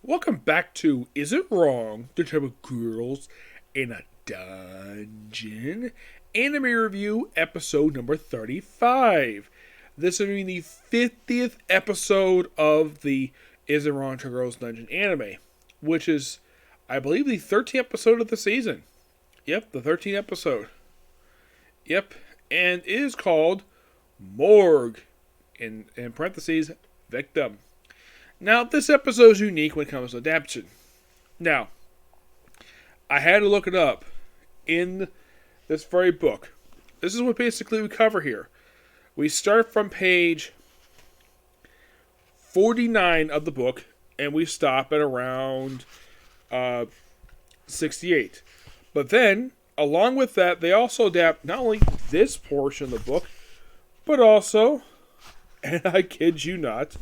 Welcome back to Is It Wrong to Talk About Girls in a Dungeon Anime Review episode number 35. This will be the 50th episode of the Is It Wrong to Girls Dungeon anime, which is, I believe, the 13th episode of the season. Yep, the 13th episode. Yep, and it is called Morgue, in parentheses, Victim. Now, this episode is unique when it comes to adaptation. Now, I had to look it up in this very book. This is what basically we cover here. We start from page 49 of the book, and we stop at around 68. But then, along with that, they also adapt not only this portion of the book, but also, and I kid you not,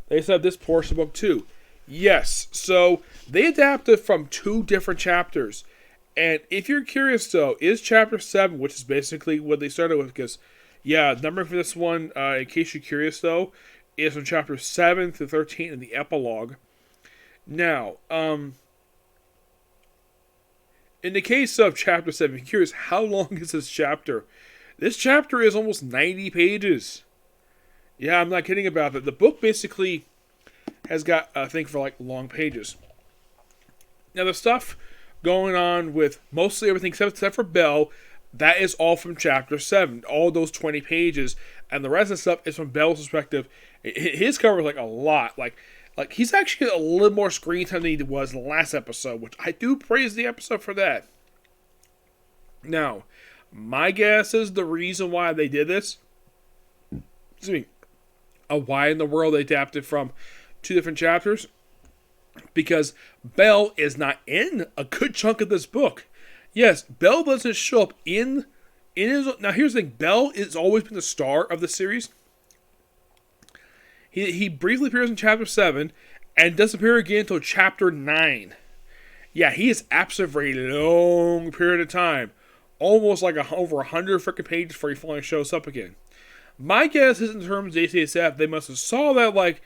they said this portion of the book too. Yes, so they adapted from two different chapters. And if you're curious though, is chapter 7, which is basically what they started with, because, yeah, number for this one, in case you're curious though, is from chapter 7 to 13 in the epilogue. Now, in the case of chapter 7, if you're curious, how long is this chapter? This chapter is almost 90 pages. Yeah, I'm not kidding about that. The book basically has got, I think, for like long pages. Now, the stuff going on with mostly everything except for Belle, that is all from chapter 7. All those 20 pages. And the rest of the stuff is from Belle's perspective. His covers like a lot. Like he's actually a little more screen time than he was in the last episode, which I do praise the episode for that. Now, my guess is the reason why they did this, excuse me, why in the world they adapted from two different chapters, because Belle is not in a good chunk of this book. Yes, Belle doesn't show up in his. Now here's the thing: Belle has always been the star of the series. He briefly appears in chapter 7 and doesn't appear again until chapter 9. Yeah, he is absent for a long period of time, almost like over 100 freaking pages before he finally shows up again. My guess is, in terms of JCSF, they must have saw that, like,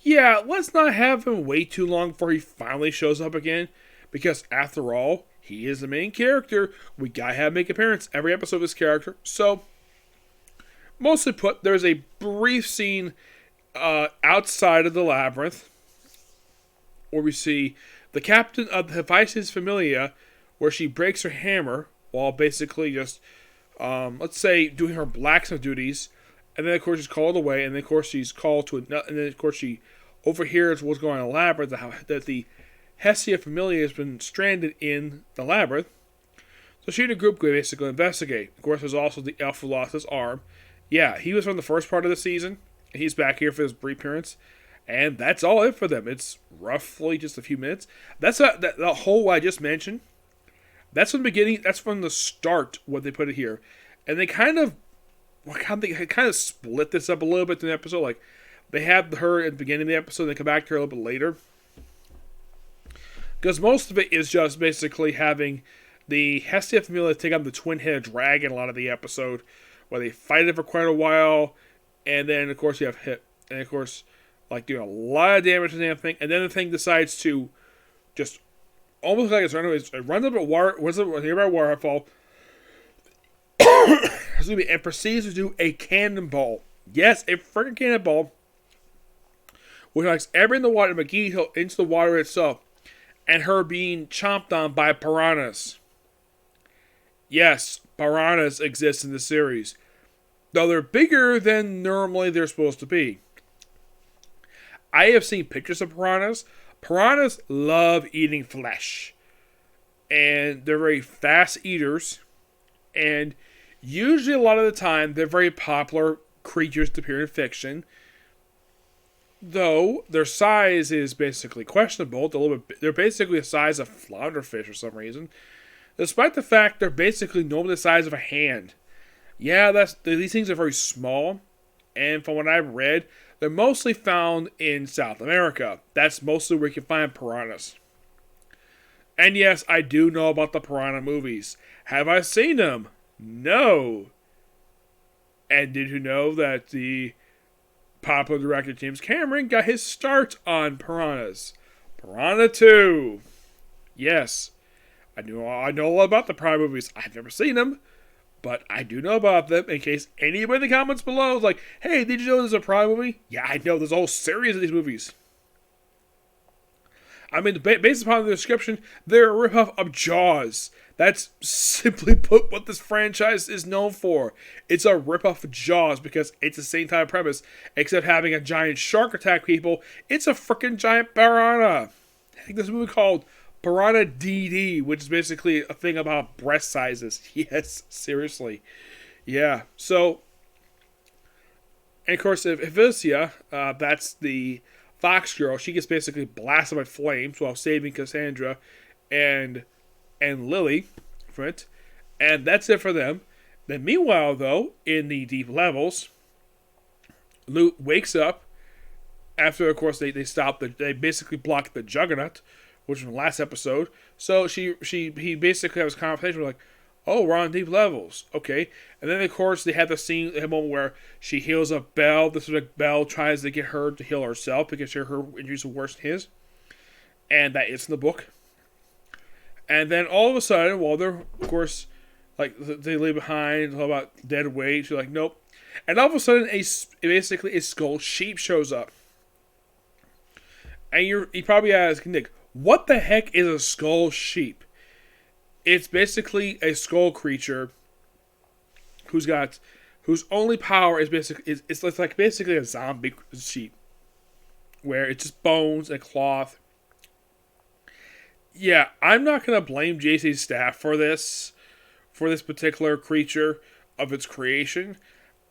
yeah, let's not have him wait too long before he finally shows up again. Because, after all, he is the main character. We gotta have him make an appearance every episode of this character. So, mostly put, there's a brief scene outside of the labyrinth where we see the captain of the Hephaestus Familia, where she breaks her hammer while basically just, let's say, doing her blacksmith duties. And then, of course, she's called away. And then, of course, she's called to... And then, of course, she overhears what's going on in the labyrinth. That the Hestia Familia has been stranded in the labyrinth. So she and a group go basically investigate. Of course, there's also the elf who lost his arm. Yeah, he was from the first part of the season. He's back here for his brief appearance. And that's all it for them. It's roughly just a few minutes. That's the whole what I just mentioned. That's from the beginning. That's from the start what they put it here. And they kind of split this up a little bit in the episode. Like, they have her at the beginning of the episode, and they come back to her a little bit later. Because most of it is just basically having the Hestia Familia take on the twin-headed dragon a lot of the episode, where they fight it for quite a while, and then, of course, you have hit, and of course, like, doing a lot of damage to the thing, and then the thing decides to just, almost like it runs up a nearby waterfall, and proceeds to do a cannonball. Yes, a freaking cannonball, which knocks everything in the water, McGee into the water itself, and her being chomped on by piranhas. Yes, piranhas exist in the series, though they're bigger than normally they're supposed to be. I have seen pictures of piranhas. Piranhas love eating flesh, and they're very fast eaters, and usually, a lot of the time, they're very popular creatures to appear in fiction. Though, their size is basically questionable. They're basically the size of flounderfish for some reason. Despite the fact they're basically normally the size of a hand. Yeah, these things are very small. And from what I've read, they're mostly found in South America. That's mostly where you can find piranhas. And yes, I do know about the piranha movies. Have I seen them? No. And did you know that the popular director James Cameron got his start on Piranhas. Piranha 2. Yes. I know a lot about the Piranha movies. I've never seen them, but I do know about them in case anybody in the comments below is like, hey, did you know there's a Piranha movie? Yeah, I know. There's a whole series of these movies. I mean, based upon the description, they're a ripoff of Jaws. That's simply put what this franchise is known for. It's a ripoff of Jaws because it's the same type of premise, except having a giant shark attack people. It's a freaking giant piranha. Heck, there's a movie called Piranha DD, which is basically a thing about breast sizes. Yes, seriously. Yeah, so, and of course, if Ivisia, that's the Fox girl, she gets basically blasted by flames while saving Cassandra and Lily from it. And that's it for them. Then meanwhile, though, in the deep levels, Luke wakes up after, of course, they basically blocked the Juggernaut, which was in the last episode. So he basically has a conversation with like, oh, we're on deep levels. Okay. And then, of course, they have the moment where she heals up Belle. This is like Belle tries to get her to heal herself because her injuries are worse than his. And that is in the book. And then all of a sudden, while they're, of course, like, they leave behind, all about dead weight, she's like, nope. And all of a sudden, basically a skull sheep shows up. And you probably ask, Nick, what the heck is a skull sheep? It's basically a skull creature whose only power is basically it's like basically a zombie sheep, where it's just bones and cloth. Yeah, I'm not gonna blame JC's staff for this particular creature of its creation.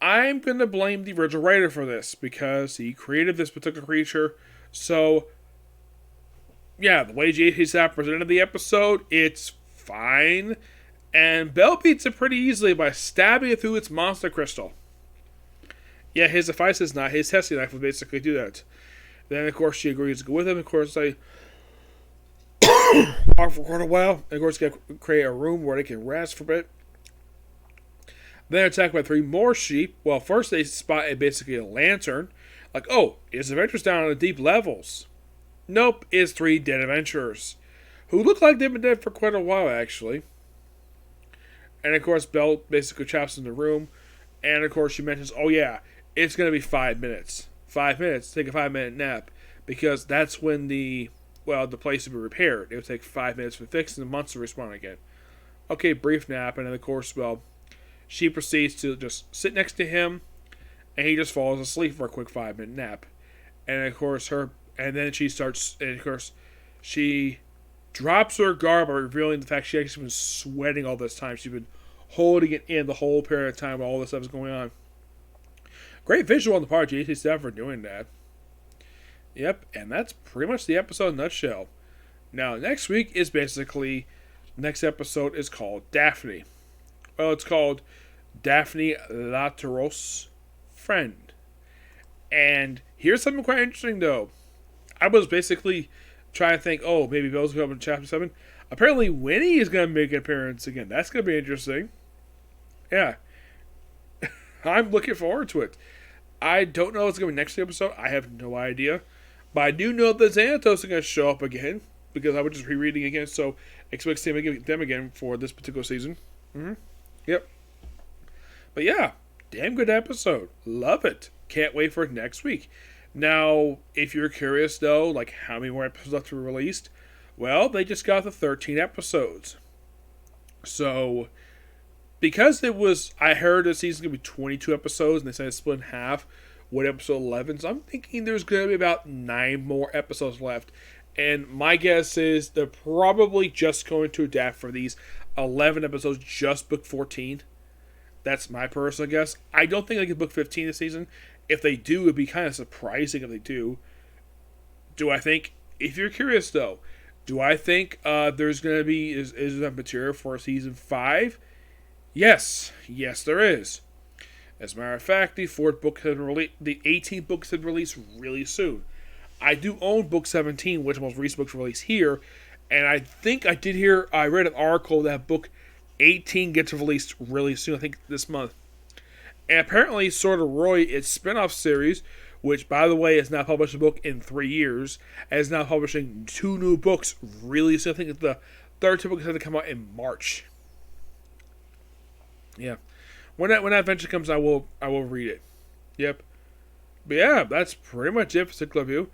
I'm gonna blame the original writer for this because he created this particular creature. So, yeah, the way JC staff presented the episode, it's fine, and Belle beats it pretty easily by stabbing it through its monster crystal. Yeah, his device is not. His testing knife would basically do that. Then, of course, she agrees to go with him. Of course, they walk for quite a while. And, of course, they create a room where they can rest for a bit. Then they're attacked by 3 more sheep. Well, first they spot basically a lantern. Like, oh, it's adventurers down on the deep levels. Nope, it's 3 dead adventurers, who look like they've been dead for quite a while, actually. And, of course, Belle basically traps in the room. And, of course, she mentions, oh, yeah, it's going to be 5 minutes. 5 minutes, take a 5-minute nap. Because that's when the place will be repaired. It will take 5 minutes to fix, and the monster will respawn again. Okay, brief nap. And then, of course, she proceeds to just sit next to him. And he just falls asleep for a quick 5-minute nap. And, of course, she drops her guard by revealing the fact she actually been sweating all this time. She's been holding it in the whole period of time while all this stuff is going on. Great visual on the part of JT Staff for doing that. Yep, and that's pretty much the episode in a nutshell. Now, next episode is called Daphne. Well, it's called Daphne Lateros' Friend. And here's something quite interesting, though. I was basically trying to think, oh, maybe Belle's going to come in Chapter 7. Apparently, Winnie is going to make an appearance again. That's going to be interesting. Yeah. I'm looking forward to it. I don't know what's going to be next episode. I have no idea. But I do know that Xanatos is going to show up again, because I was just rereading again, so expect to see them again for this particular season. Mm-hmm. Yep. But yeah, damn good episode. Love it. Can't wait for it next week. Now, if you're curious, though, like how many more episodes left to be released, well, they just got the 13 episodes. So, because I heard the season's going to be 22 episodes, and they said it's split in half with episode 11, so I'm thinking there's going to be about 9 more episodes left. And my guess is they're probably just going to adapt for these 11 episodes, just book 14. That's my personal guess. I don't think they can book 15 this season. If they do, it'd be kind of surprising if they do. Do I think, if you're curious though, do I think there's going to be, is there material for season 5? Yes. Yes, there is. As a matter of fact, the 4th book has been released, the 18th books have been released really soon. I do own book 17, which is the most recent book released here, and I think I read an article that book 18 gets released really soon, I think this month. And apparently, Sword of Roy, its spin-off series, which, by the way, has now published a book in 3 years, and is now publishing 2 new books really soon. I think the third book is going to come out in March. Yeah. When that venture comes, I will read it. Yep. But yeah, that's pretty much it for Sick Club View.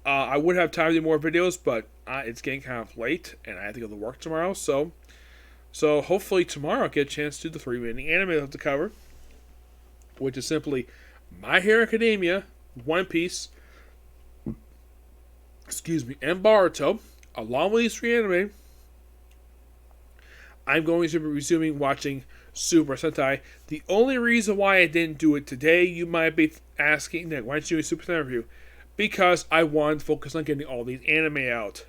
I would have time to do more videos, but it's getting kind of late, and I have to go to work tomorrow. So hopefully tomorrow I'll get a chance to do the 3 remaining anime I have to cover, which is simply My Hero Academia, One Piece, and Boruto. Along with these 3 anime, I'm going to be resuming watching Super Sentai. The only reason why I didn't do it today, you might be asking, Nick, why didn't you do a Super Sentai review? Because I wanted to focus on getting all these anime out.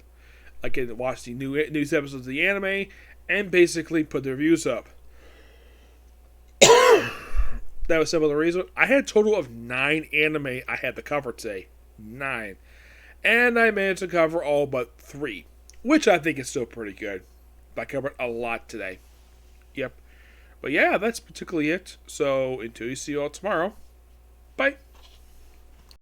I get to watch the news episodes of the anime and basically put the reviews up. That was some of the reason. I had a total of 9 anime I had to cover today. 9. And I managed to cover all but 3, which I think is still pretty good. I covered a lot today. Yep. But yeah, that's particularly it. So until you see you all tomorrow, bye.